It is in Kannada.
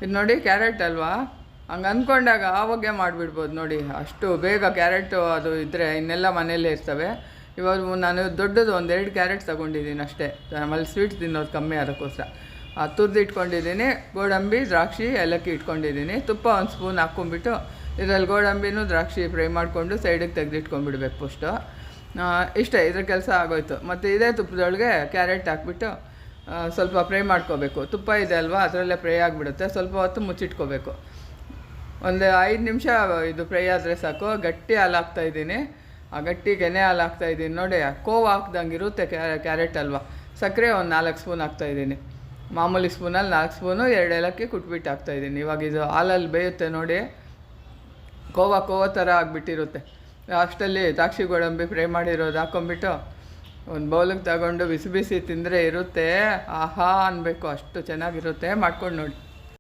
ಇದು ನೋಡಿ ಕ್ಯಾರೆಟ್ ಅಲ್ವಾ, ಹಂಗೆ ಅಂದ್ಕೊಂಡಾಗ ಆವಾಗೆ ಮಾಡಿಬಿಡ್ಬೋದು ನೋಡಿ. ಅಷ್ಟು ಬೇಗ ಕ್ಯಾರೆಟು ಅದು ಇದ್ದರೆ ಇನ್ನೆಲ್ಲ ಮನೆಯಲ್ಲೇ ಇರ್ತವೆ. ಇವಾಗ ನಾನು ದೊಡ್ಡದು 1-2 ಕ್ಯಾರೆಟ್ ತೊಗೊಂಡಿದ್ದೀನಿ ಅಷ್ಟೇ, ಆಮೇಲೆ ಸ್ವೀಟ್ಸ್ ತಿನ್ನೋದು ಕಮ್ಮಿ ಅದಕ್ಕೋಸ್ಕರ. ತುರ್ದು ಇಟ್ಕೊಂಡಿದ್ದೀನಿ. ಗೋಡಂಬಿ, ದ್ರಾಕ್ಷಿ, ಏಲಕ್ಕಿ ಇಟ್ಕೊಂಡಿದ್ದೀನಿ. ತುಪ್ಪ 1 ಸ್ಪೂನ್ ಹಾಕ್ಕೊಂಬಿಟ್ಟು ಇದರಲ್ಲಿ ಗೋಡಂಬಿನೂ ದ್ರಾಕ್ಷಿ ಫ್ರೈ ಮಾಡಿಕೊಂಡು ಸೈಡಿಗೆ ತೆಗೆದಿಟ್ಕೊಂಡ್ಬಿಡ್ಬೇಕು ಫಸ್ಟು. ಇಷ್ಟೇ, ಇದ್ರ ಕೆಲಸ ಆಗೋಯ್ತು. ಮತ್ತು ಇದೇ ತುಪ್ಪದೊಳಗೆ ಕ್ಯಾರೆಟ್ ಹಾಕ್ಬಿಟ್ಟು ಸ್ವಲ್ಪ ಫ್ರೈ ಮಾಡ್ಕೋಬೇಕು. ತುಪ್ಪ ಇದೆ ಅಲ್ವಾ, ಅದರಲ್ಲೇ ಫ್ರೈ ಆಗಿಬಿಡುತ್ತೆ. ಸ್ವಲ್ಪ ಹೊತ್ತು ಮುಚ್ಚಿಟ್ಕೋಬೇಕು. ಒಂದು 5 ನಿಮಿಷ ಇದು ಫ್ರೈ ಆದರೆ ಸಾಕು. ಗಟ್ಟಿ ಹಾಲು ಹಾಕ್ತಾಯಿದ್ದೀನಿ. ಆ ಗಟ್ಟಿ ಕೆನೆ ಹಾಲು ಹಾಕ್ತಾಯಿದ್ದೀನಿ ನೋಡಿ. ಕೋವಾ ಹಾಕ್ದಂಗೆ ಇರುತ್ತೆ ಕ್ಯಾರೆಟ್ ಹಲ್ವಾ. ಸಕ್ಕರೆ ಒಂದು 4 ಸ್ಪೂನ್ ಹಾಕ್ತಾಯಿದ್ದೀನಿ. ಮಾಮೂಲಿ ಸ್ಪೂನಲ್ಲಿ 4 ಸ್ಪೂನು, 2 ಏಲಕ್ಕಿ ಕುಟ್ಬಿಟ್ಟು ಹಾಕ್ತಾಯಿದ್ದೀನಿ. ಇವಾಗ ಇದು ಹಾಲಲ್ಲಿ ಬೇಯುತ್ತೆ ನೋಡಿ, ಕೋವಾ ಥರ ಆಗಿಬಿಟ್ಟಿರುತ್ತೆ. ಅಷ್ಟರಲ್ಲಿ ದ್ರಾಕ್ಷಿ ಗೋಡಂಬಿ ಫ್ರೈ ಮಾಡಿರೋದು ಹಾಕ್ಕೊಂಬಿಟ್ಟು ಒಂದು ಬೌಲಿಗೆ ತಗೊಂಡು ಬಿಸಿ ಬಿಸಿ ತಿಂದರೆ ಇರುತ್ತೆ, ಆಹಾ ಅನ್ನಬೇಕು, ಅಷ್ಟು ಚೆನ್ನಾಗಿರುತ್ತೆ. ಮಾಡ್ಕೊಂಡು ನೋಡಿ.